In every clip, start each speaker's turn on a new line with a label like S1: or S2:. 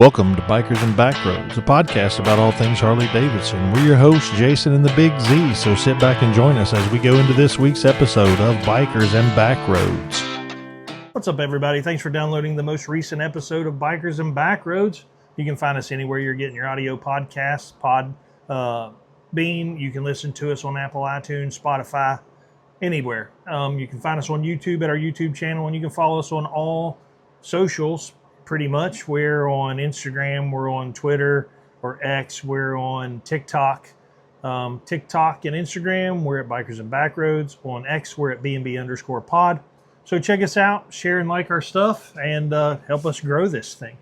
S1: Welcome to Bikers and Backroads, a podcast about all things Harley-Davidson. We're your hosts, Jason and the Big Z, so sit back and join us as we go into this week's episode of Bikers and Backroads. What's up, everybody? Thanks for downloading the most recent episode of Bikers and Backroads. You can find us anywhere you're getting your audio podcasts, Bean. You can listen to us on Apple, iTunes, Spotify, anywhere. You can find us on YouTube at our YouTube channel, and you can follow us on all socials. Pretty much. We're on Instagram, we're on Twitter or X, we're on TikTok. TikTok and Instagram, we're at Bikers and Backroads. On X, we're at BNB_pod. So check us out, share and like our stuff, and help us grow this thing.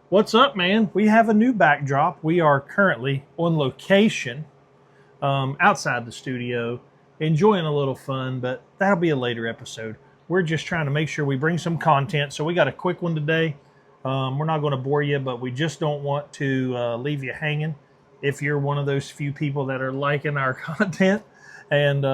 S1: What's up, man? We have a new backdrop. We are currently on location outside the studio, enjoying a little fun, but that'll be a later episode. We're just trying to make sure we bring some content. So we got a quick one today. We're not going to bore you, but we just don't want to leave you hanging. If you're one of those few people that are liking our content and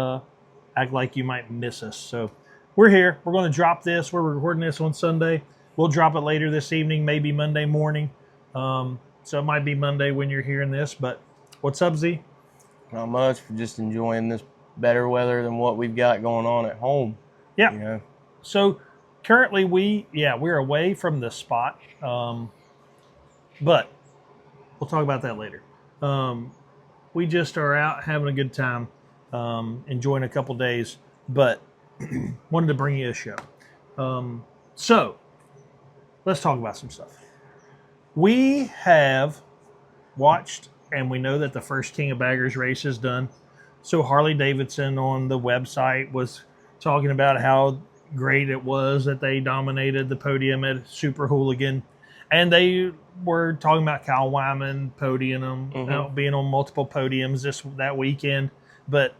S1: act like you might miss us. So we're here. We're going to drop this. We're recording this on Sunday. We'll drop it later this evening, maybe Monday morning. So it might be Monday when you're hearing this. But what's up, Z?
S2: Not much. We're just enjoying this better weather than what we've got going on at home.
S1: Yeah.
S2: You know?
S1: So currently we're away from the spot, but we'll talk about that later. We just are out having a good time, enjoying a couple days, but wanted to bring you a show. So let's talk about some stuff. We have watched, and we know that the first King of Baggers race is done. So Harley-Davidson on the website was talking about how great it was that they dominated the podium at Super Hooligan. And they were talking about Kyle Wyman podium, being on multiple podiums that weekend. But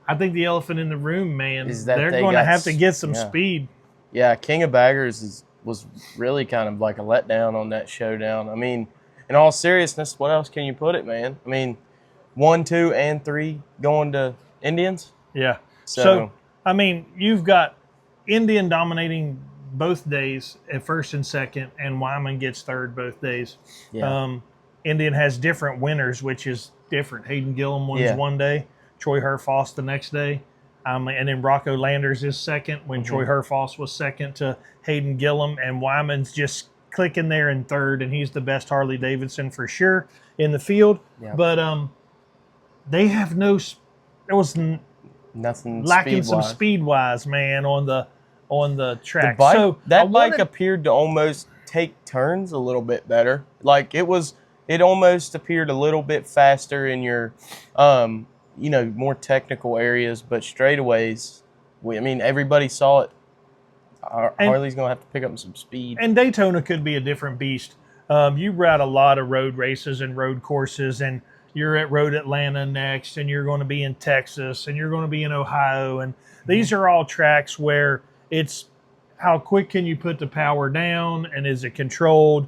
S1: I think the elephant in the room, man, is that they're going to have to get some speed.
S2: Yeah, King of Baggers was really kind of like a letdown on that showdown. I mean, in all seriousness, what else can you put it, man? I mean, 1, 2, and 3 going to Indians.
S1: Yeah. So I mean, you've got Indian dominating both days at first and second, and Wyman gets third both days. Yeah. Indian has different winners, which is different. Hayden Gillum wins one day, Troy Herfoss the next day, and then Rocco Landers is second when Troy Herfoss was second to Hayden Gillum, and Wyman's just clicking there in third, and he's the best Harley-Davidson for sure in the field. Yeah. But they have nothing lacking some speed-wise, man, on the track.
S2: That bike appeared to almost take turns a little bit better. Like it almost appeared a little bit faster in your, more technical areas, but straightaways. Everybody saw it. Harley's gonna have to pick up some speed.
S1: And Daytona could be a different beast. You ride a lot of road races and road courses, and you're at Road Atlanta next, and you're going to be in Texas, and you're going to be in Ohio. And these are all tracks where it's how quick can you put the power down, and is it controlled?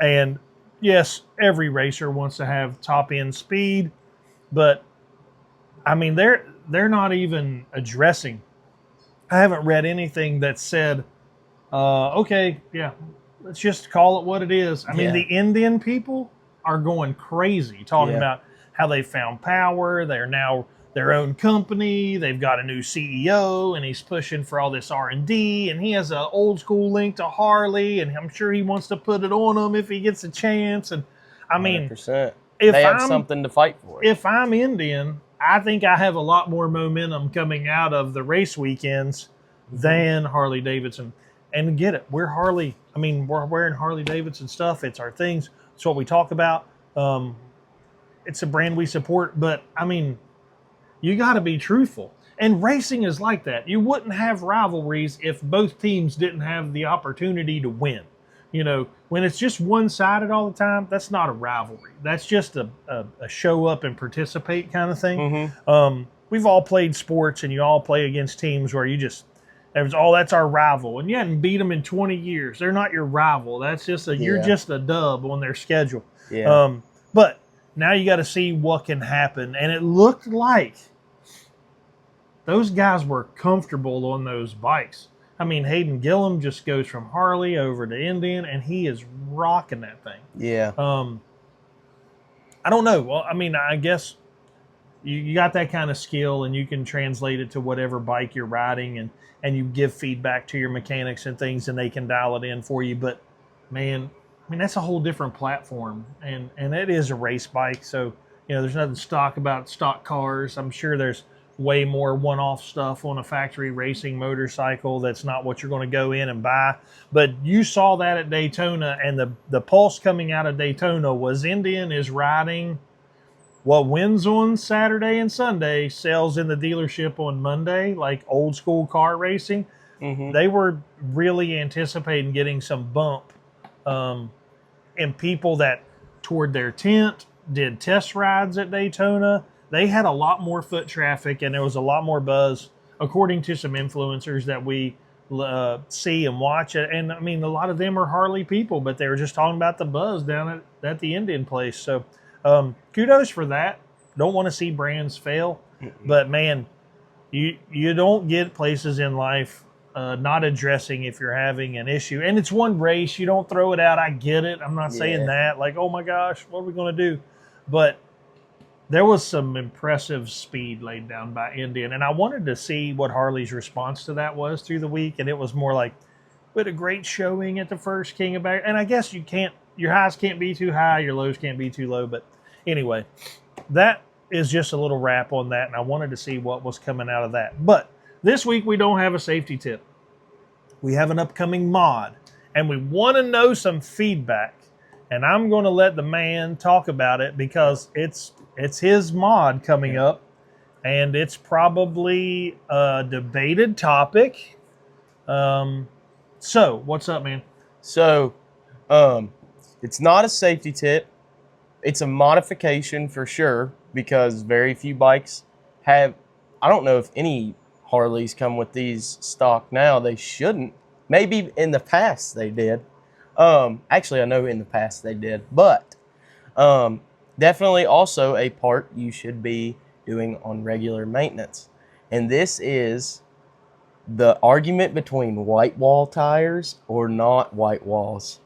S1: And yes, every racer wants to have top-end speed, but, I mean, they're not even addressing. I haven't read anything that said, okay, yeah, let's just call it what it is. I mean, the Indian people are going crazy talking about how they found power. They're now their own company. They've got a new CEO, and he's pushing for all this R&D, and he has an old school link to Harley, and I'm sure he wants to put it on them if he gets a chance. And I mean,
S2: 100%. They have something to fight for.
S1: If I'm Indian, I think I have a lot more momentum coming out of the race weekends than Harley-Davidson. And get it, we're Harley. I mean, we're wearing Harley-Davidson stuff. It's our things. It's what we talk about. It's a brand we support, but I mean, you got to be truthful. And racing is like that. You wouldn't have rivalries if both teams didn't have the opportunity to win. You know, when it's just one-sided all the time, that's not a rivalry. That's just a show up and participate kind of thing. We've all played sports, and you all play against teams where that's our rival, and you hadn't beat them in 20 years. They're not your rival. That's just you're just a dub on their schedule. Yeah. But now you got to see what can happen, and it looked like those guys were comfortable on those bikes. I mean, Hayden Gillum just goes from Harley over to Indian, and he is rocking that thing.
S2: Yeah.
S1: I don't know. Well, I mean, I guess you got that kind of skill, and you can translate it to whatever bike you're riding, and you give feedback to your mechanics and things, and they can dial it in for you. But, man, I mean, that's a whole different platform, and it is a race bike. So, there's nothing stock about stock cars. I'm sure there's way more one-off stuff on a factory racing motorcycle that's not what you're going to go in and buy. But you saw that at Daytona, and the pulse coming out of Daytona was Indian is riding what wins on Saturday and Sunday, sells in the dealership on Monday, like old school car racing.
S2: Mm-hmm.
S1: They were really anticipating getting some bump and people that toured their tent, did test rides at Daytona. They had a lot more foot traffic, and there was a lot more buzz, according to some influencers that we see and watch. And, I mean, a lot of them are Harley people, but they were just talking about the buzz down at the Indian place. So kudos for that. Don't want to see brands fail. But, man, you don't get places in life not addressing if you're having an issue. And it's one race. You don't throw it out. I get it. I'm not saying that. Like, oh, my gosh, what are we going to do? But there was some impressive speed laid down by Indian, and I wanted to see what Harley's response to that was through the week, and it was more like, we had a great showing at the first King of Back, and I guess your highs can't be too high, your lows can't be too low, but anyway, that is just a little wrap on that, and I wanted to see what was coming out of that. But this week we don't have a safety tip. We have an upcoming mod, and we want to know some feedback, and I'm going to let the man talk about it because it's his mod coming up, and it's probably a debated topic. So, what's up, man?
S2: So, it's not a safety tip. It's a modification for sure, because very few bikes have, I don't know if any Harleys come with these stock now. They shouldn't. Maybe in the past they did. Actually, I know in the past they did, but definitely also a part you should be doing on regular maintenance. And this is the argument between white wall tires or not white walls.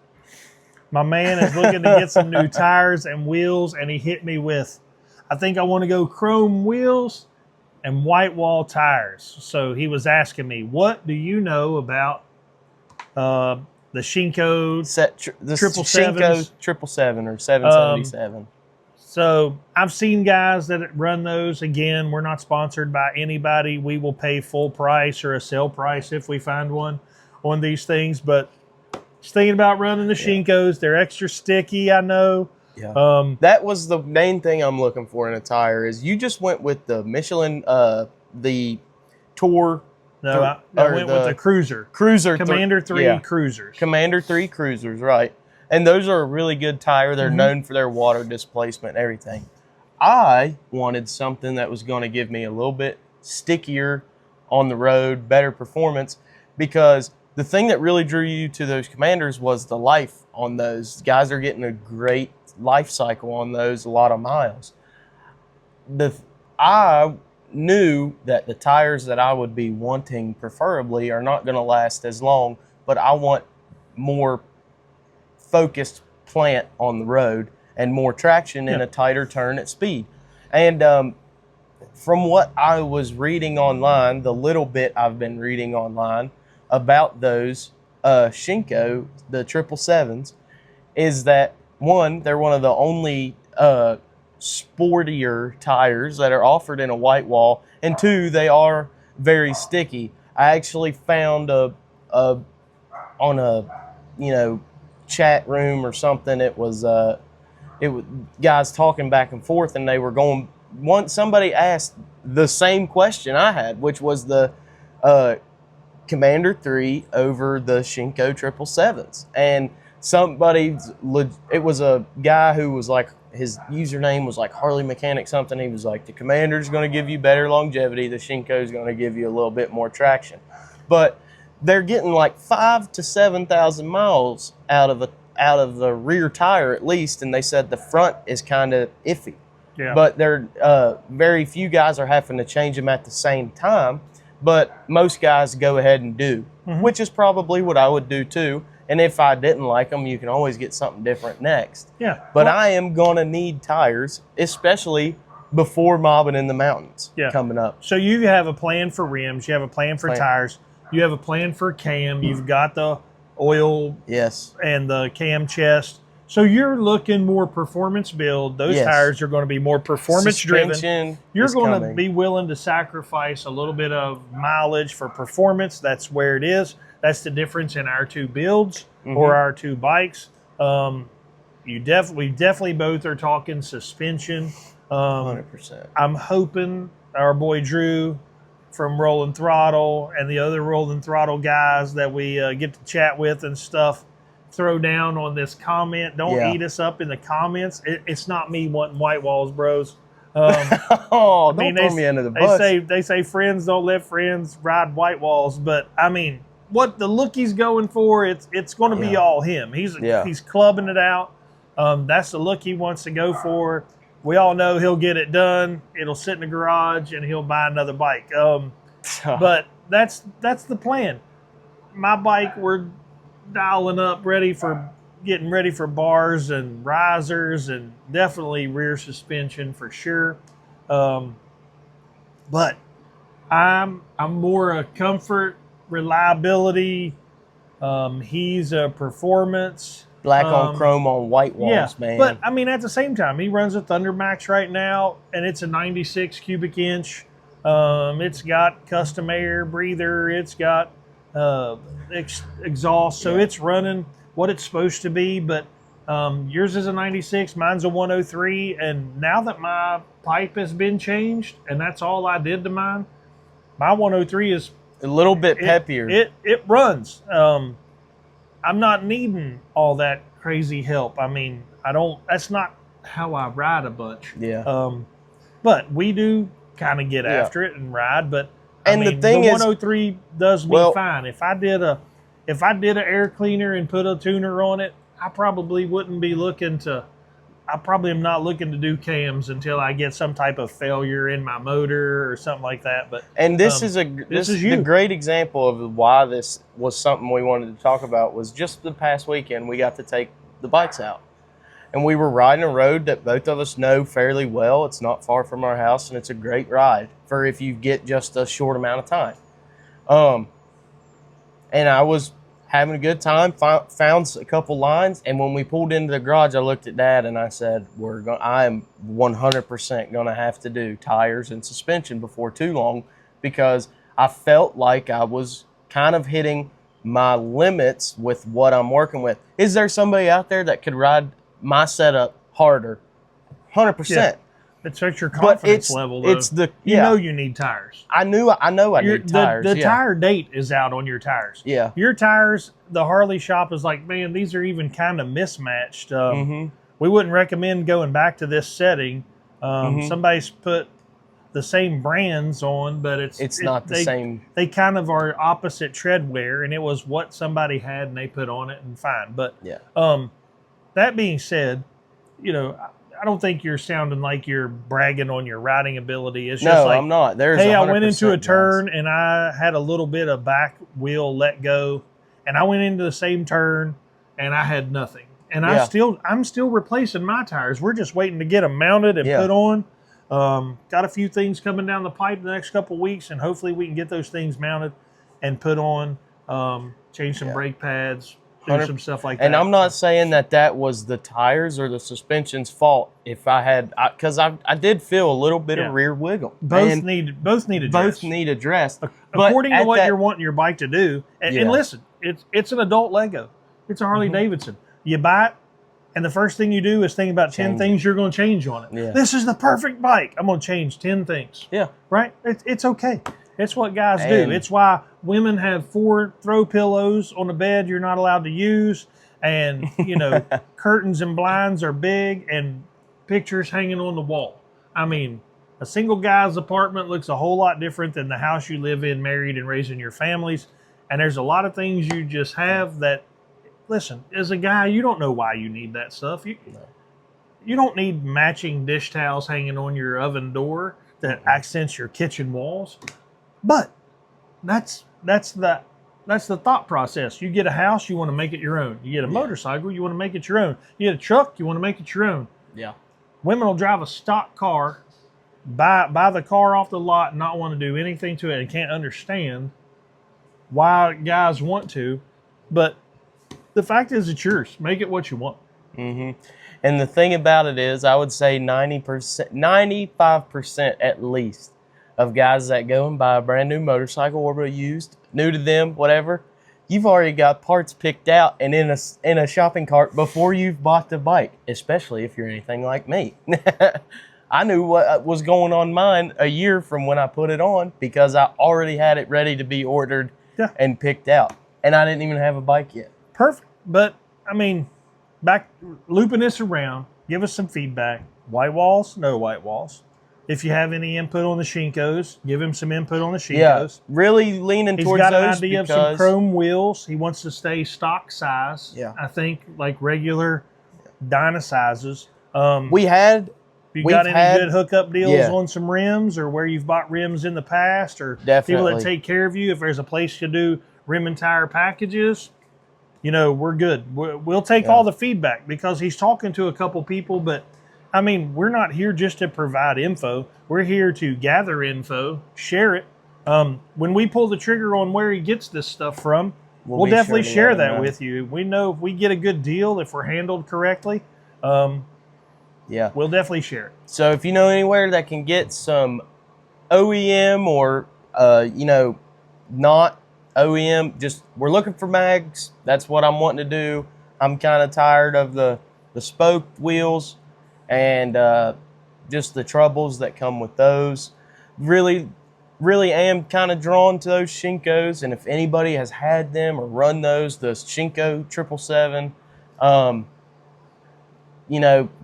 S1: My man is looking to get some new tires and wheels, and he hit me with, I think I want to go chrome wheels and white wall tires. So he was asking me, what do you know about the Shinko
S2: the
S1: 777s?
S2: 777 or 777.
S1: So I've seen guys that run those. Again, we're not sponsored by anybody. We will pay full price or a sale price if we find one on these things. But just thinking about running the Shinkos. They're extra sticky, I know.
S2: Yeah. That was the main thing I'm looking for in a tire is you just went with the Michelin, the Tour.
S1: No, I went with the Cruiser. Commander 3 Cruisers.
S2: Commander 3 Cruisers, right. And those are a really good tire. They're known for their water displacement and everything. I wanted something that was going to give me a little bit stickier on the road, better performance, because the thing that really drew you to those Commanders was the life on those. Guys are getting a great life cycle on those, a lot of miles. I knew that the tires that I would be wanting preferably are not going to last as long, but I want more focused plant on the road and more traction in a tighter turn at speed. And from what I was reading online, the little bit I've been reading online about those Shinko, the 777s, is that one, they're one of the only sportier tires that are offered in a white wall, and two, they are very sticky. I actually found on a chat room or something, it was guys talking back and forth, and they were going, somebody asked the same question I had, which was the Commander 3 over the Shinko 777s. And it was a guy who was like, his username was like Harley Mechanic something. He was like, the Commander's going to give you better longevity. The Shinko's going to give you a little bit more traction. But they're getting like 5,000 to 7,000 miles out of the rear tire at least, and they said the front is kind of iffy. Yeah. But very few guys are having to change them at the same time, but most guys go ahead and do. which is probably what I would do too. And if I didn't like them, you can always get something different next.
S1: Yeah.
S2: But I am going to need tires, especially before mobbing in the mountains coming up.
S1: So you have a plan for rims. You have a plan for tires. You have a plan for cam. You've got the oil and the cam chest. So you're looking more performance build. Those tires are going to be more performance driven. You're going to be willing to sacrifice a little bit of mileage for performance. That's where it is. That's the difference in our two builds or our two bikes. We definitely both are talking suspension.
S2: 100%.
S1: I'm hoping our boy Drew from Rolling Throttle and the other Rolling Throttle guys that we get to chat with and stuff throw down on this comment. Don't eat us up in the comments. It's not me wanting white walls, bros.
S2: Don't throw me under the bus.
S1: They say friends don't let friends ride white walls, but I mean, what the look he's going for, it's going to be all him. He's clubbing it out. That's the look he wants to go for. We all know he'll get it done. It'll sit in the garage and he'll buy another bike. But that's the plan. My bike, we're dialing up, getting ready for bars and risers and definitely rear suspension for sure. But I'm more a comfort, reliability. He's a performance.
S2: Black on chrome on white walls, man.
S1: But I mean, at the same time, he runs a Thunder Max right now, and it's a 96 cubic inch. It's got custom air breather. It's got exhaust, so it's running what it's supposed to be. But yours is a 96, mine's a 103, and now that my pipe has been changed, and that's all I did to mine, my 103 is
S2: a little bit peppier.
S1: It runs. I'm not needing all that crazy help. I mean, that's not how I ride a bunch.
S2: Yeah.
S1: But we do kind of get after it and ride. But
S2: the thing is,
S1: 103 does me fine. If I did an air cleaner and put a tuner on it, I probably wouldn't be looking to. I probably am not looking to do cams until I get some type of failure in my motor or something like that. But
S2: this is a great example of why this was something we wanted to talk about. Was just the past weekend we got to take the bikes out, and we were riding a road that both of us know fairly well. It's not far from our house, and it's a great ride for if you get just a short amount of time. And I was having a good time, found a couple lines, and when we pulled into the garage, I looked at Dad and I said, I am 100% going to have to do tires and suspension before too long, because I felt like I was kind of hitting my limits with what I'm working with. Is there somebody out there that could ride my setup harder? 100%.
S1: Yeah. It's your confidence level, though. You know you need tires.
S2: I know I need tires.
S1: The tire date is out on your tires.
S2: Yeah.
S1: Your tires, the Harley shop is like, man, these are even kind of mismatched. We wouldn't recommend going back to this setting. Somebody's put the same brands on, but it's not the same. They kind of are opposite tread wear, and it was what somebody had and they put on it and fine. But that being said, I don't think you're sounding like you're bragging on your riding ability. It's just like,
S2: I'm not.
S1: I went into a turn and I had a little bit of back wheel let go, and I went into the same turn and I had nothing. And I'm still replacing my tires. We're just waiting to get them mounted and put on. Got a few things coming down the pipe the next couple of weeks, and hopefully we can get those things mounted and put on. Change some brake pads. Do some stuff like that.
S2: And I'm not saying that was the tires or the suspension's fault. If I had, because I did feel a little bit of rear wiggle.
S1: Both need addressed.
S2: Both need addressed.
S1: According to what you're wanting your bike to do. And listen, it's an adult Lego. It's a Harley-Davidson. You buy it, and the first thing you do is think about 10 things you're going to change on it.
S2: Yeah.
S1: This is the perfect bike. I'm going to change 10 things.
S2: Yeah.
S1: Right? It's okay. It's what guys do. It's why women have 4 throw pillows on the bed you're not allowed to use, and curtains and blinds are big, and pictures hanging on the wall. I mean, a single guy's apartment looks a whole lot different than the house you live in, married and raising your families. And there's a lot of things you just have that, listen, as a guy, you don't know why you need that stuff. You don't need matching dish towels hanging on your oven door that accents your kitchen walls. But that's the
S3: that's the thought process. You get a house, you want to make it your own. You get a motorcycle, you want to make it your own. You get a truck, you want to make it your own.
S2: Yeah.
S3: Women will drive a stock car, buy the car off the lot, and not want to do anything to it, and can't understand why guys want to. But the fact is, it's yours. Make it what you want.
S2: Mm-hmm. And the thing about it is, I would say 90%, 95% at least of guys that go and buy a brand new motorcycle or a used, new to them, whatever, you've already got parts picked out and in a shopping cart before you've bought the bike, especially if you're anything like me. I knew what was going on mine a year from when I put it on because I already had it ready to be ordered and picked out. And I didn't even have a bike yet.
S3: Perfect. But, I mean, back looping this around, give us some feedback. White walls, no white walls. If you have any input on the Shinkos, give him some input on the Shinkos.
S2: Yeah, really leaning towards those.
S3: He's got an idea of some chrome wheels. He wants to stay stock size.
S2: Yeah.
S3: I think like regular Dyna sizes.
S2: We've got
S3: any good hookup deals on some rims, or where you've bought rims in the past, or people that take care of you? If there's a place to do rim and tire packages, we're good. We'll take all the feedback because he's talking to a couple people, but I mean, we're not here just to provide info. We're here to gather info, share it. When we pull the trigger on where he gets this stuff from, we'll definitely share that with you. We know if we get a good deal, if we're handled correctly, we'll definitely share it.
S2: So if you know anywhere that can get some OEM or, not OEM, we're looking for mags. That's what I'm wanting to do. I'm kind of tired of the spoked wheels and just the troubles that come with those. Really am kind of drawn to those Shinkos, and if anybody has had them or run those, the Shinko 777,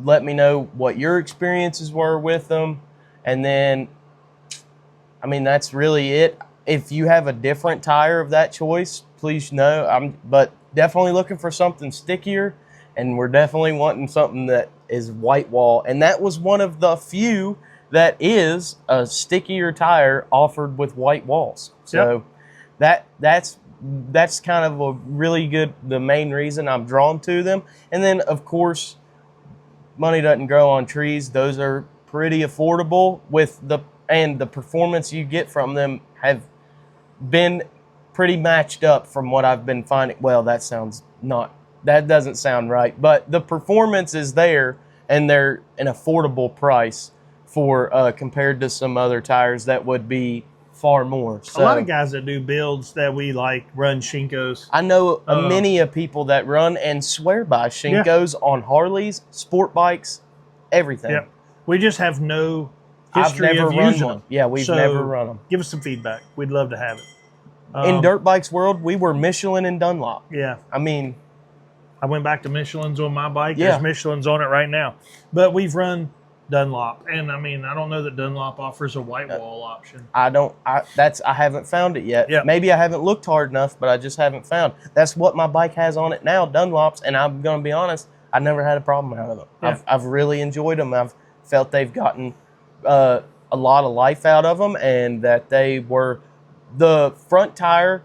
S2: let me know what your experiences were with them. And then, I mean, that's really it. If you have a different tire of that choice, please know. But definitely looking for something stickier, and we're definitely wanting something that is white wall. And that was one of the few that is a stickier tire offered with white walls. So that's kind of a really good, the main reason I'm drawn to them. And then, of course, money doesn't grow on trees. Those are pretty affordable and the performance you get from them have been pretty matched up from what I've been finding. Well, that doesn't sound right, but the performance is there, and they're an affordable price for compared to some other tires that would be far more. So,
S3: a lot of guys that do builds that we like run Shinkos.
S2: I know many of people that run and swear by Shinkos on Harleys, sport bikes, everything.
S3: Yep. We just have no history of using them.
S2: Yeah, we've never run them.
S3: Give us some feedback. We'd love to have it.
S2: In dirt bikes world, we were Michelin and Dunlop.
S3: Yeah.
S2: I mean,
S3: I went back to Michelin's on my bike. There's Michelin's on it right now. But we've run Dunlop. And I mean, I don't know that Dunlop offers a white wall option.
S2: I haven't found it yet.
S3: Yep.
S2: Maybe I haven't looked hard enough, but I just haven't found. That's what my bike has on it now, Dunlops, and I'm going to be honest, I never had a problem out of them.
S3: Yeah.
S2: I've really enjoyed them. I've felt they've gotten a lot of life out of them, and that the front tire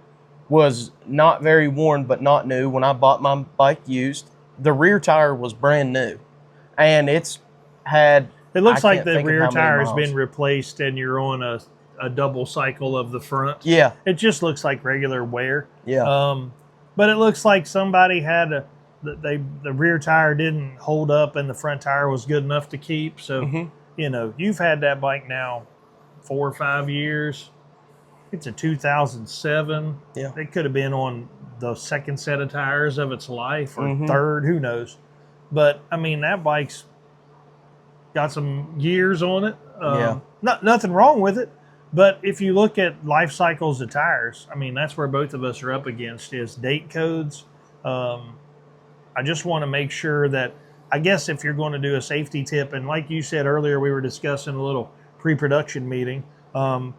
S2: was not very worn, but not new. When I bought my bike used, the rear tire was brand new, and it
S3: looks like the rear tire has been replaced, and you're on a double cycle of the front.
S2: Yeah,
S3: it just looks like regular wear.
S2: Yeah,
S3: but it looks like somebody had the rear tire didn't hold up, and the front tire was good enough to keep. So you've had that bike now 4 or 5 years. It's a 2007.
S2: Yeah.
S3: It could have been on the second set of tires of its life, or third, who knows. But, I mean, that bike's got some years on it. Nothing wrong with it. But if you look at life cycles of tires, I mean, that's where both of us are up against is date codes. I just want to make sure that, I guess if you're going to do a safety tip, and like you said earlier, we were discussing a little pre-production meeting,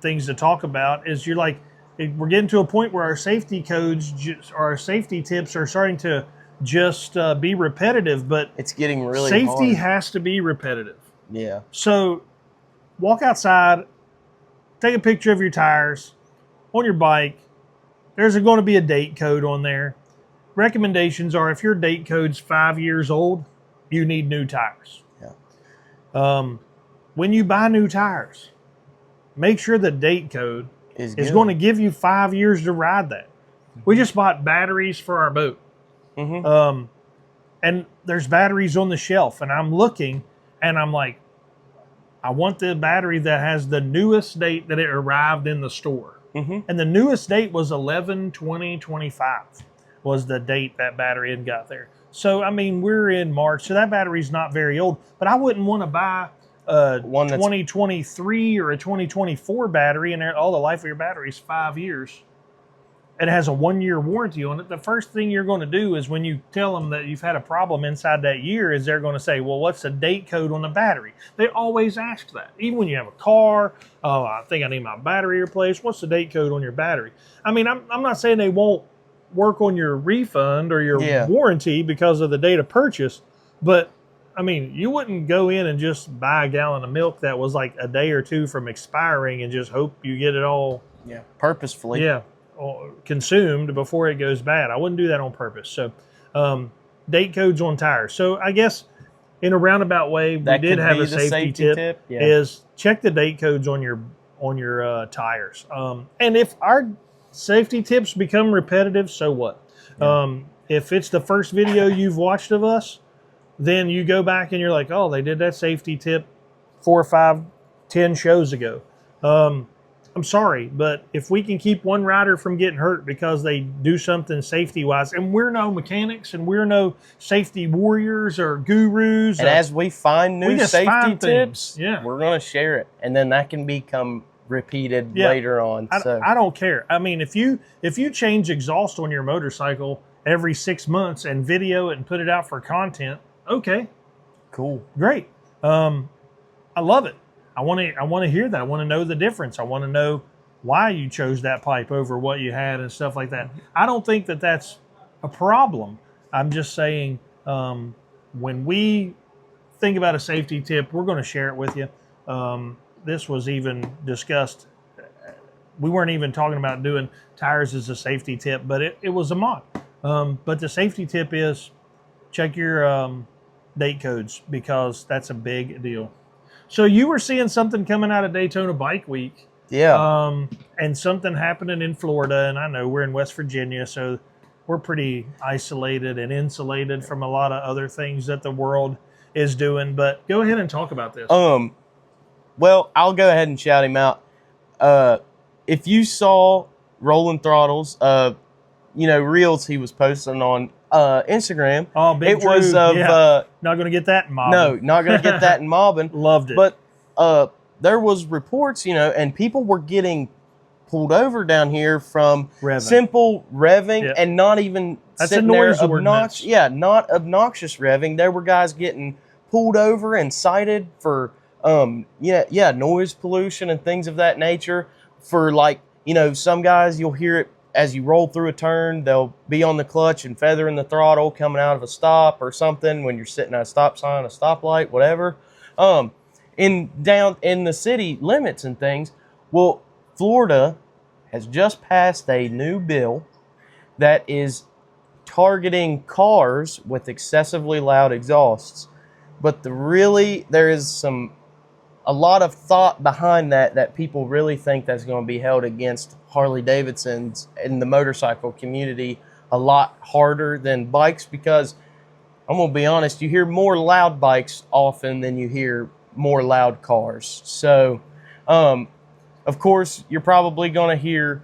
S3: things to talk about is we're getting to a point where our safety codes, our safety tips are starting to just be repetitive, but
S2: it's getting really
S3: safety
S2: hard.
S3: has to be repetitive.
S2: Yeah.
S3: So walk outside, take a picture of your tires on your bike, there's going to be a date code on there. Recommendations are if your date code's 5 years old, you need new tires.
S2: Yeah.
S3: When you buy new tires, make sure the date code is going to give you 5 years to ride that. We just bought batteries for our boat. Mm-hmm. And there's batteries on the shelf, and I'm looking, and I'm like, I want the battery that has the newest date that it arrived in the store. Mm-hmm. And the newest date was 11/20/25 was the date that battery had got there. So, I mean, we're in March, so that battery's not very old. But I wouldn't want to buy a 2023 or a 2024 battery, and all the life of your battery is 5 years. It has a 1-year warranty on it. The first thing you're going to do is when you tell them that you've had a problem inside that year is they're going to say, well, what's the date code on the battery? They always ask that. Even when you have a car, oh, I think I need my battery replaced. What's the date code on your battery? I mean, I'm not saying they won't work on your refund or your warranty because of the date of purchase, but I mean, you wouldn't go in and just buy a gallon of milk that was like a day or two from expiring and just hope you get it all
S2: purposefully.
S3: Consumed before it goes bad. I wouldn't do that on purpose. So, date codes on tires. So, I guess in a roundabout way, we did have a safety tip. Is check the date codes on your tires. And if our safety tips become repetitive, so what? Yeah. If it's the first video you've watched of us, then you go back and you're like, oh, they did that safety tip 4, 5, 10 shows ago. I'm sorry, but if we can keep one rider from getting hurt because they do something safety-wise, and we're no mechanics and we're no safety warriors or gurus.
S2: And as we find new safety tips, we're going to share it. And then that can become repeated later on.
S3: I don't care. I mean, if you change exhaust on your motorcycle every 6 months and video it and put it out for content, okay.
S2: Cool.
S3: Great. I love it. I want to hear that. I want to know the difference. I want to know why you chose that pipe over what you had and stuff like that. I don't think that that's a problem. I'm just saying when we think about a safety tip, we're going to share it with you. This was even discussed. We weren't even talking about doing tires as a safety tip, but it was a mod. But the safety tip is check your date codes because that's a big deal. So you were seeing something coming out of Daytona Bike Week.
S2: Yeah.
S3: And something happening in Florida, and I know we're in West Virginia, so we're pretty isolated and insulated from a lot of other things that the world is doing. But go ahead and talk about this.
S2: Well, I'll go ahead and shout him out. If you saw Rolling Throttles, reels he was posting on Instagram.
S3: Oh, big
S2: It was of
S3: not going to get that in mobbing.
S2: No, not going to get that in mobbing.
S3: Loved it.
S2: But there was reports, and people were getting pulled over down here from simple revving and not even sitting there obnoxious. Yeah, not obnoxious revving. There were guys getting pulled over and cited for noise pollution and things of that nature. For some guys you'll hear it as you roll through a turn, they'll be on the clutch and feathering the throttle coming out of a stop or something when you're sitting at a stop sign, a stoplight, whatever. In the city limits and things. Well, Florida has just passed a new bill that is targeting cars with excessively loud exhausts. But there is a lot of thought behind that people really think that's going to be held against Harley-Davidsons in the motorcycle community a lot harder than bikes, because I'm going to be honest, you hear more loud bikes often than you hear more loud cars. So, of course, you're probably going to hear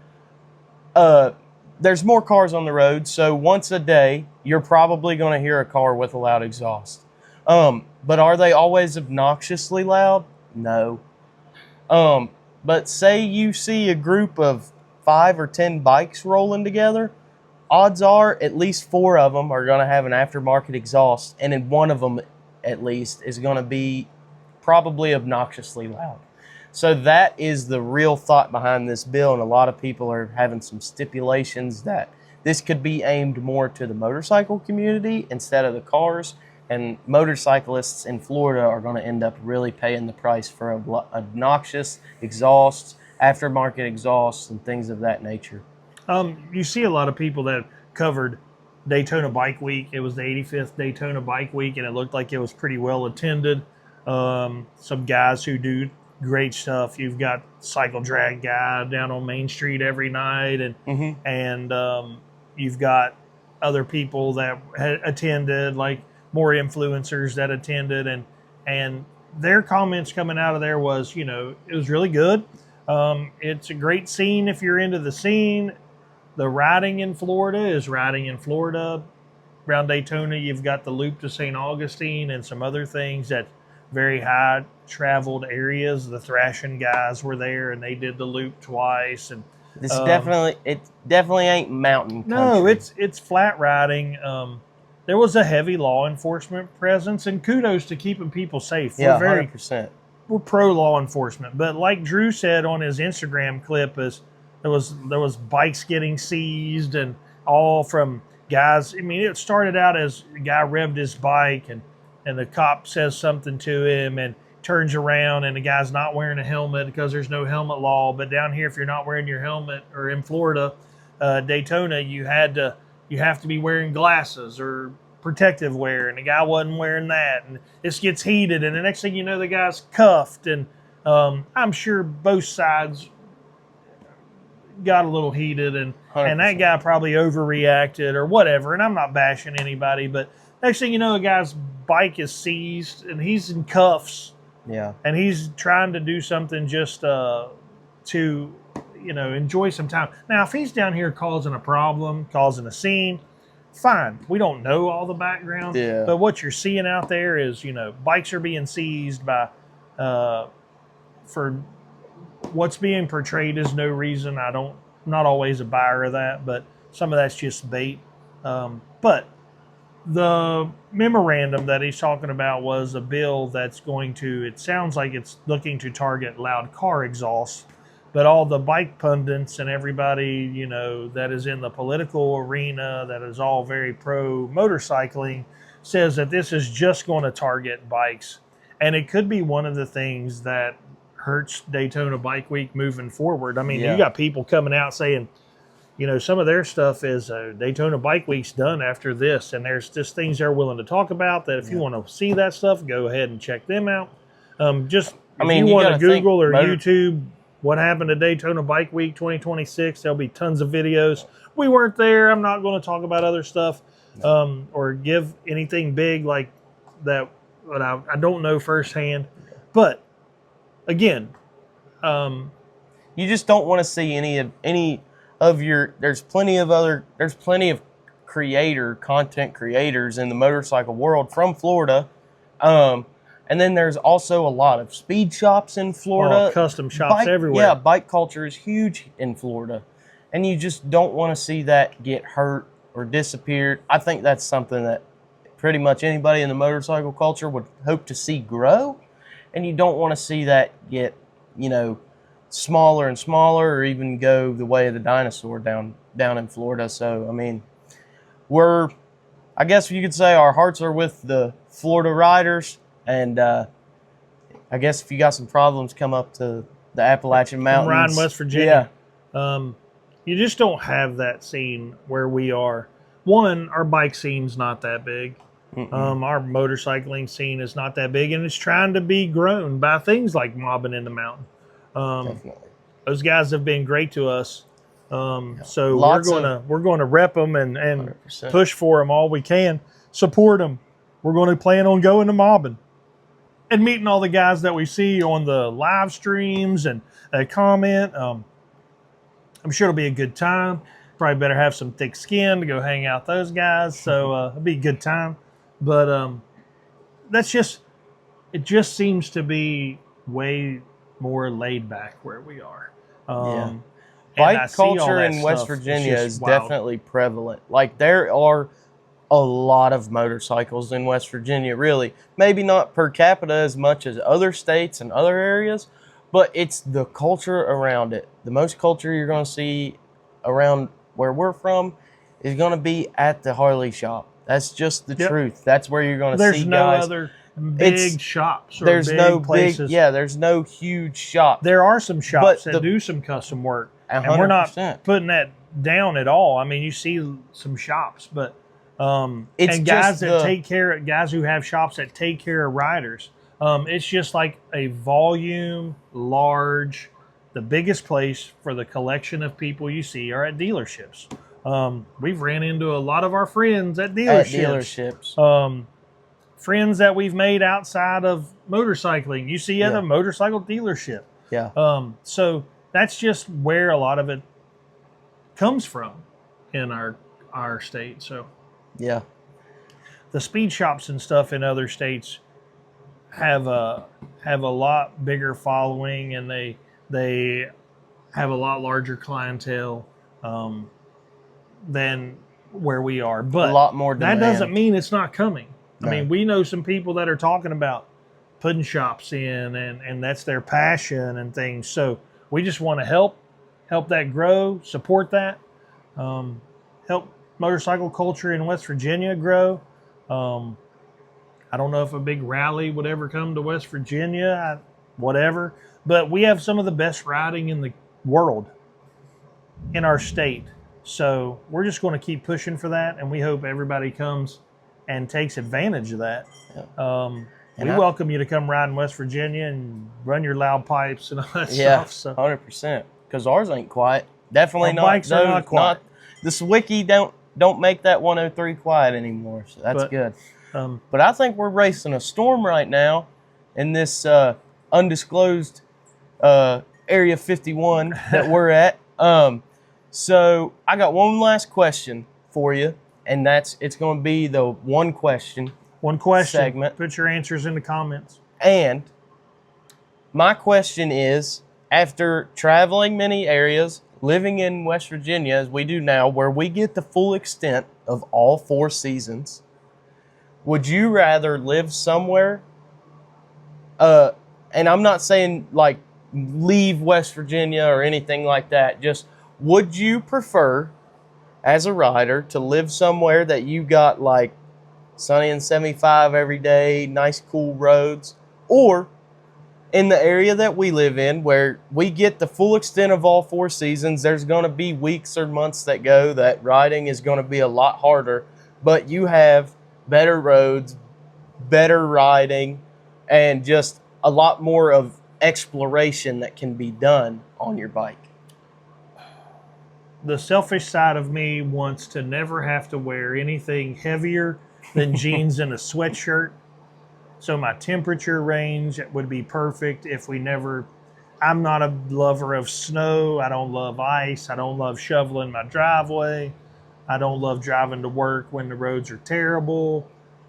S2: there's more cars on the road, so once a day, you're probably going to hear a car with a loud exhaust. But are they always obnoxiously loud? No. But say you see a group of 5 or 10 bikes rolling together, odds are at least 4 of them are going to have an aftermarket exhaust, and then one of them at least is going to be probably obnoxiously loud. So that is the real thought behind this bill, and a lot of people are having some stipulations that this could be aimed more to the motorcycle community instead of the cars, and motorcyclists in Florida are going to end up really paying the price for obnoxious exhausts, aftermarket exhausts, and things of that nature.
S3: You see a lot of people that covered Daytona Bike Week. It was the 85th Daytona Bike Week, and it looked like it was pretty well attended. Some guys who do great stuff. You've got cycle drag guy down on Main Street every night, and you've got other people that had attended, like more influencers that attended, and their comments coming out of there was, it was really good. It's a great scene if you're into the scene. The riding in Florida is riding in Florida. Around Daytona, you've got the loop to St. Augustine and some other things that very high traveled areas. The thrashing guys were there, and they did the loop twice. And
S2: it definitely ain't mountain country.
S3: No, it's flat riding. There was a heavy law enforcement presence, and kudos to keeping people safe.
S2: Yeah, 100%.
S3: We're pro law enforcement, but like Drew said on his Instagram clip, there was bikes getting seized, and all from guys. I mean, it started out as a guy revved his bike, and the cop says something to him and turns around, and the guy's not wearing a helmet because there's no helmet law. But down here, if you're not wearing your helmet, or in Florida, Daytona, you have to be wearing glasses or protective wear, and the guy wasn't wearing that, and this gets heated, and the next thing you know, the guy's cuffed, and I'm sure both sides got a little heated, and that guy probably overreacted or whatever, and I'm not bashing anybody, but next thing you know, a guy's bike is seized, and he's in cuffs.
S2: Yeah.
S3: And he's trying to do something just to, enjoy some time. Now, if he's down here causing a problem, causing a scene, fine. We don't know all the background.
S2: Yeah.
S3: But what you're seeing out there is, bikes are being seized by, for what's being portrayed is no reason. Not always a buyer of that, but some of that's just bait. But the memorandum that he's talking about was a bill that's it sounds like it's looking to target loud car exhaust, but all the bike pundits and everybody, that is in the political arena, that is all very pro motorcycling, says that this is just going to target bikes. And it could be one of the things that hurts Daytona Bike Week moving forward. I mean, You got people coming out saying, some of their stuff is Daytona Bike Week's done after this, and there's just things they're willing to talk about that if you want to see that stuff, go ahead and check them out. If you want to Google or YouTube what happened to Daytona Bike Week 2026, there'll be tons of videos. We weren't there. I'm not going to talk about other stuff or give anything big like that, but I don't know firsthand. But again,
S2: you just don't want to see any of your. There's plenty of content creators in the motorcycle world from Florida, and then there's also a lot of speed shops in Florida,
S3: custom shops everywhere.
S2: Yeah, bike culture is huge in Florida, and you just don't want to see that get hurt or disappeared. I think that's something that pretty much anybody in the motorcycle culture would hope to see grow, and you don't want to see that get, smaller and smaller, or even go the way of the dinosaur down in Florida. So, I mean, I guess you could say our hearts are with the Florida riders, and I guess if you got some problems, come up to the Appalachian Mountains.
S3: Ride in West Virginia. Yeah. You just don't have that scene where we are. One, our bike scene's not that big. Our motorcycling scene is not that big, and it's trying to be grown by things like Mobbing in the Mountain.
S2: Definitely.
S3: Those guys have been great to us. So we're going to rep them and 100%. Push for them all we can. Support them. We're going to plan on going to Mobbing and meeting all the guys that we see on the live streams and comment. I'm sure it'll be a good time. Probably better have some thick skin to go hang out with those guys. So it'll be a good time. But it just seems to be way more laid back where we are.
S2: Bike culture in West Virginia is definitely prevalent. Like, there are a lot of motorcycles in West Virginia, really. Maybe not per capita as much as other states and other areas, but it's the culture around it. The most culture you're going to see around where we're from is going to be at the Harley shop. That's just the truth. That's where you're going to see guys. There's no
S3: other big shops or
S2: there's
S3: big
S2: no
S3: places.
S2: There's no huge shop.
S3: There are some shops that do some custom work. And we're not putting that down at all. I mean, you see some shops, but
S2: it's
S3: and guys that take care of guys who have shops that take care of riders. It's just like a volume, large, the biggest place for the collection of people you see are at dealerships. We've ran into a lot of our friends at dealerships. Friends that we've made outside of motorcycling, you see at a motorcycle dealership.
S2: Yeah.
S3: So that's just where a lot of it comes from in our state. So
S2: yeah,
S3: the speed shops and stuff in other states have a lot bigger following, and they have a lot larger clientele than where we are. But
S2: a lot more demand.
S3: That doesn't mean it's not coming. No. I mean, we know some people that are talking about putting shops in, and that's their passion and things. So we just want to help that grow, support that, help motorcycle culture in West Virginia grow. I don't know if a big rally would ever come to West Virginia, whatever, but we have some of the best riding in the world in our state. So we're just going to keep pushing for that, and we hope everybody comes and takes advantage of that. We welcome you to come ride in West Virginia and run your loud pipes and all that stuff. So
S2: 100%. Because ours ain't quiet. Definitely not.
S3: Bikes are not quiet.
S2: The Swicky don't make that 103 quiet anymore. So that's good. But I think we're racing a storm right now in this undisclosed Area 51 that we're at. So I got one last question for you, and it's going to be the one question segment.
S3: Put your answers in the comments.
S2: And my question is, after traveling many areas, living in West Virginia as we do now, where we get the full extent of all 4 seasons, would you rather live somewhere, and I'm not saying like leave West Virginia or anything like that, just would you prefer as a rider to live somewhere that you got like sunny and 75 every day, nice cool roads, or in the area that we live in where we get the full extent of all 4 seasons, there's going to be weeks or months that go that riding is going to be a lot harder, but you have better roads, better riding, and just a lot more of exploration that can be done on your bike?
S3: The selfish side of me wants to never have to wear anything heavier than jeans and a sweatshirt. So my temperature range would be perfect if we never... I'm not a lover of snow. I don't love ice. I don't love shoveling my driveway. I don't love driving to work when the roads are terrible.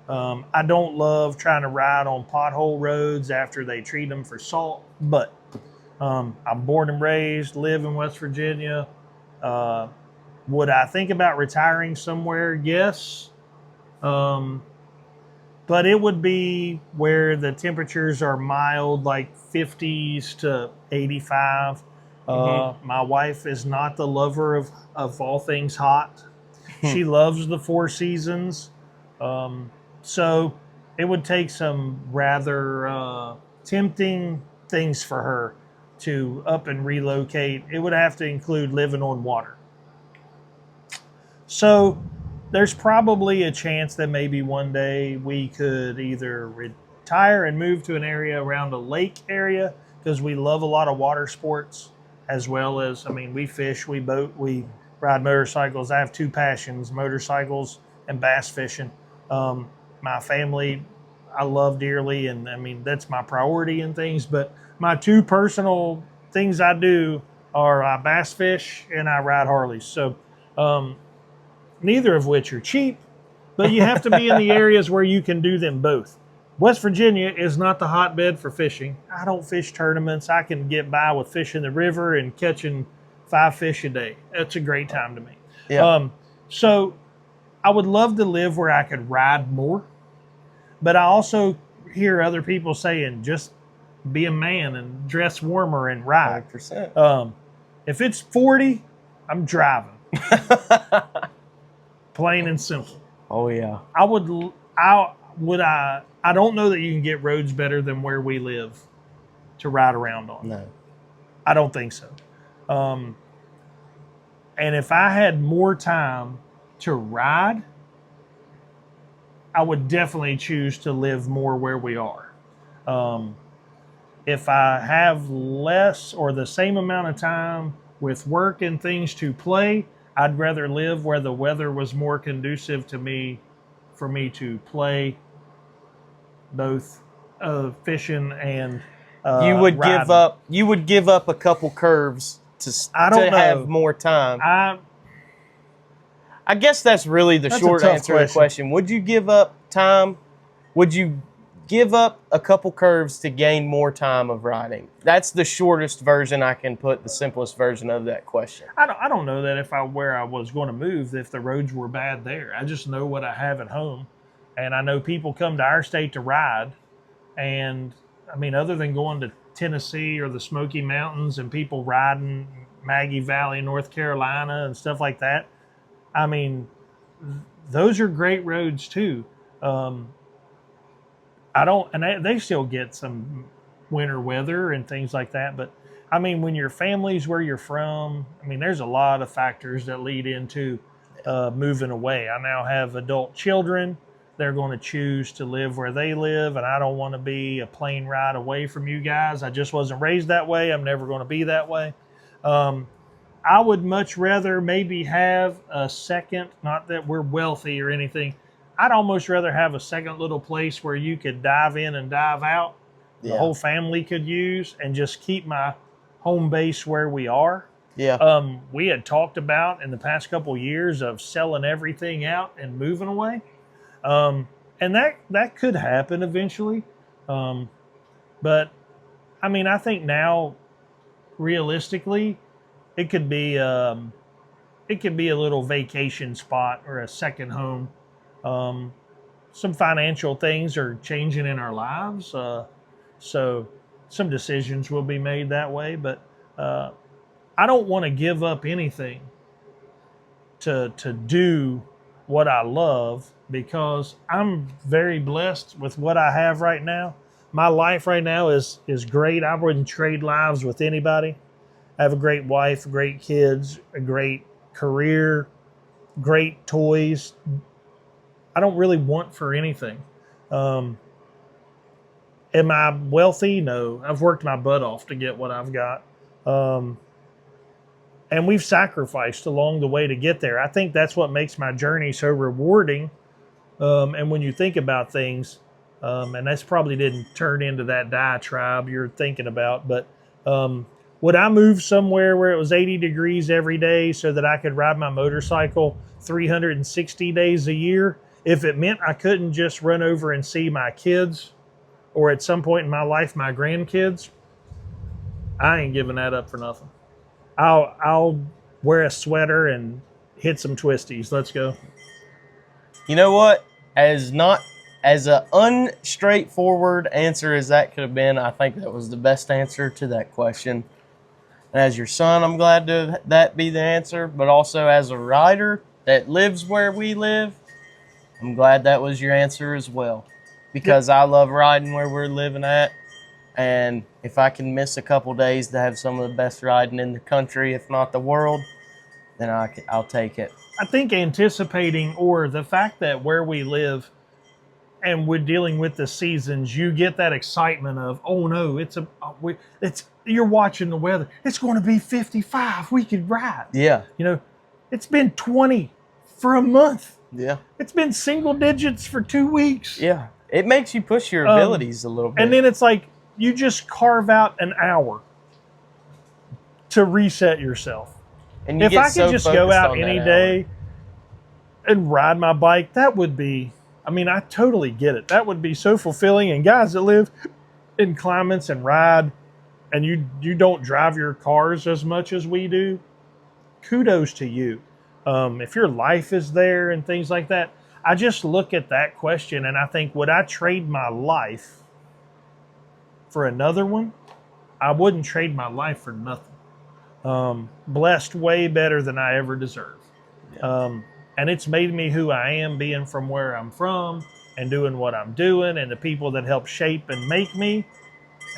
S3: I don't love trying to ride on pothole roads after they treat them for salt. But I'm born and raised, live in West Virginia. Would I think about retiring somewhere? Yes. But it would be where the temperatures are mild, like 50s to 85. My wife is not the lover of all things hot. She loves the 4 seasons. So it would take some rather tempting things for her to up and relocate. It would have to include living on water. So there's probably a chance that maybe one day we could either retire and move to an area around a lake area, because we love a lot of water sports, as well as, I mean, we fish, we boat, we ride motorcycles. I have 2 passions, motorcycles and bass fishing. My family, I love dearly, and I mean, that's my priority in things, but my 2 personal things I do are I bass fish and I ride Harleys. So neither of which are cheap, but you have to be in the areas where you can do them both. West Virginia is not the hotbed for fishing. I don't fish tournaments. I can get by with fishing the river and catching 5 fish a day. That's a great time to me.
S2: Yeah.
S3: So I would love to live where I could ride more, but I also hear other people saying, just be a man and dress warmer and ride.
S2: 100%.
S3: If it's 40, I'm driving. Plain and simple.
S2: Oh yeah.
S3: I don't know that you can get roads better than where we live to ride around on.
S2: No.
S3: I don't think so. And if I had more time to ride, I would definitely choose to live more where we are. If I have less or the same amount of time with work and things to play, I'd rather live where the weather was more conducive to me, for me to play both fishing and
S2: You would
S3: riding.
S2: give up a couple curves to have more time. I guess that's really the short answer to the question. Would you give up time? Would you give up a couple curves to gain more time of riding? That's the shortest version I can put, the simplest version of that question.
S3: I don't know that where I was going to move, if the roads were bad there. I just know what I have at home. And I know people come to our state to ride. And, I mean, other than going to Tennessee or the Smoky Mountains and people riding Maggie Valley, North Carolina and stuff like that, I mean, those are great roads too. They still get some winter weather and things like that. But I mean, when your family's where you're from, I mean, there's a lot of factors that lead into moving away. I now have adult children. They're going to choose to live where they live, and I don't want to be a plane ride away from you guys. I just wasn't raised that way. I'm never going to be that way. I would much rather maybe have a second, not that we're wealthy or anything, I'd almost rather have a second little place where you could dive in and dive out. The whole family could use, and just keep my home base where we are.
S2: Yeah.
S3: We had talked about in the past couple of years of selling everything out and moving away. And that could happen eventually. But I mean, I think now realistically, it could be a little vacation spot or a second home. Some financial things are changing in our lives. So some decisions will be made that way, but, I don't want to give up anything to do what I love, because I'm very blessed with what I have right now. My life right now is great. I wouldn't trade lives with anybody. I have a great wife, great kids, a great career, great toys. I don't really want for anything. Am I wealthy? No. I've worked my butt off to get what I've got. And we've sacrificed along the way to get there. I think that's what makes my journey so rewarding. And when you think about things, and that's probably didn't turn into that diatribe you're thinking about, but would I move somewhere where it was 80 degrees every day so that I could ride my motorcycle 360 days a year? If it meant I couldn't just run over and see my kids, or at some point in my life, my grandkids, I ain't giving that up for nothing. I'll wear a sweater and hit some twisties. Let's go.
S2: You know what? As a unstraightforward answer as that could have been, I think that was the best answer to that question. And as your son, I'm glad to that be the answer. But also as a rider that lives where we live, I'm glad that was your answer as well. Because I love riding where we're living at. And if I can miss a couple days to have some of the best riding in the country, if not the world, then I'll take it.
S3: I think anticipating, or the fact that where we live and we're dealing with the seasons, you get that excitement of, oh no, you're watching the weather. It's going to be 55. We could ride.
S2: Yeah.
S3: You know, it's been 20 for a month.
S2: Yeah.
S3: It's been single digits for 2 weeks.
S2: Yeah. It makes you push your abilities a little bit.
S3: And then it's like, you just carve out an hour to reset yourself.
S2: And
S3: if I could just go out any day and ride my bike, that would be, I mean, I totally get it. That would be so fulfilling. And guys that live in climates and ride, and you don't drive your cars as much as we do, kudos to you. If your life is there and things like that, I just look at that question and I think, would I trade my life for another one? I wouldn't trade my life for nothing. Blessed way better than I ever deserved. Yeah. And it's made me who I am, being from where I'm from and doing what I'm doing, and the people that help shape and make me.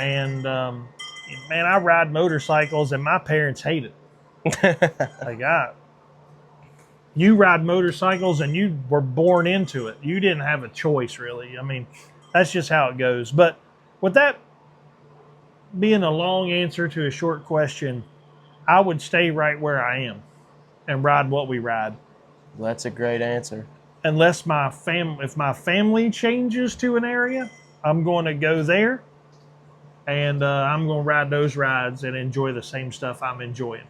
S3: And man, I ride motorcycles and my parents hate it. Like you ride motorcycles and you were born into it. You didn't have a choice, really. I mean, that's just how it goes. But with that being a long answer to a short question, I would stay right where I am and ride what we ride.
S2: Well, that's a great answer.
S3: Unless if my family changes to an area, I'm going to go there, and I'm going to ride those rides and enjoy the same stuff I'm enjoying.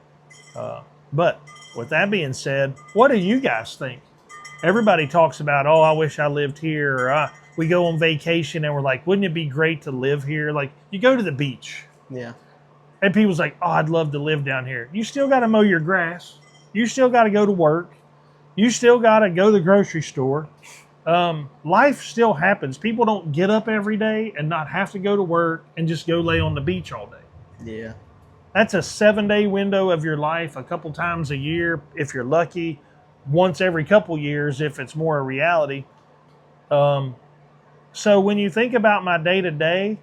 S3: But with that being said, what do you guys think? Everybody talks about, oh, I wish I lived here, or we go on vacation and we're like, wouldn't it be great to live here? Like, you go to the beach.
S2: Yeah.
S3: And people's like, oh, I'd love to live down here. You still got to mow your grass. You still got to go to work. You still got to go to the grocery store. Life still happens. People don't get up every day and not have to go to work and just go lay on the beach all day.
S2: Yeah.
S3: That's a 7-day window of your life, a couple times a year, if you're lucky, once every couple years, if it's more a reality. So when you think about my day-to-day,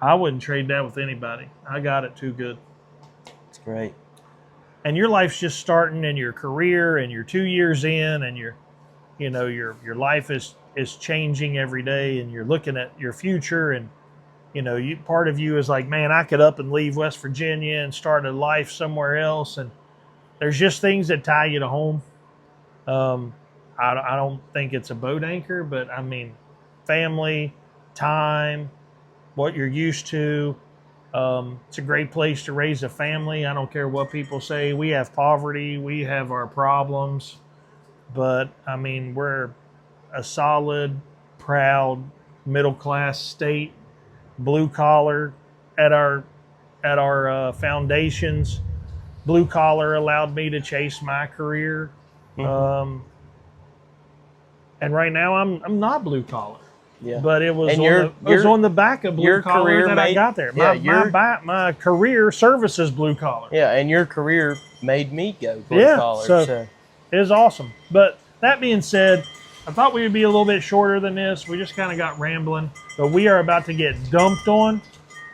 S3: I wouldn't trade that with anybody. I got it too good.
S2: It's great.
S3: And your life's just starting in your career, and you're 2 years in, and your life is changing every day, and you're looking at your future, and part of you is like, man, I could up and leave West Virginia and start a life somewhere else. And there's just things that tie you to home. I don't think it's a boat anchor, but I mean, family, time, what you're used to. It's a great place to raise a family. I don't care what people say. We have poverty. We have our problems. But, I mean, we're a solid, proud, middle-class state, blue collar at our foundations. Blue collar allowed me to chase my career. Mm-hmm. And right now I'm not blue collar.
S2: Yeah.
S3: But it was on the back of blue collar that I got there. My career services blue collar.
S2: Yeah, and your career made me go blue collar.
S3: So it was awesome. But that being said, I thought we would be a little bit shorter than this. We just kind of got rambling. But we are about to get dumped on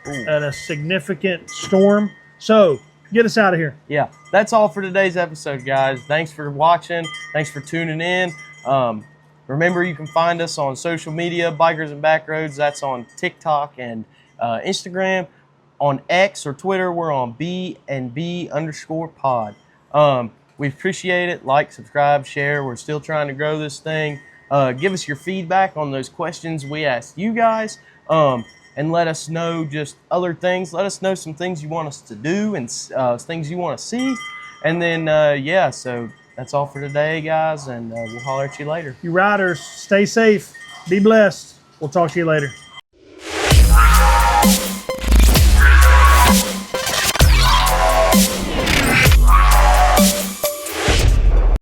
S3: at a significant storm. So get us out of here.
S2: Yeah, that's all for today's episode, guys. Thanks for watching. Thanks for tuning in. Remember, you can find us on social media, Bikers and Backroads. That's on TikTok and Instagram. On X or Twitter, we're on B&B_pod. We appreciate it. Like, subscribe, share. We're still trying to grow this thing. Give us your feedback on those questions we asked you guys. And let us know just other things. Let us know some things you want us to do and things you want to see. And then, so that's all for today, guys. And we'll holler at you later.
S3: You riders, stay safe. Be blessed. We'll talk to you later.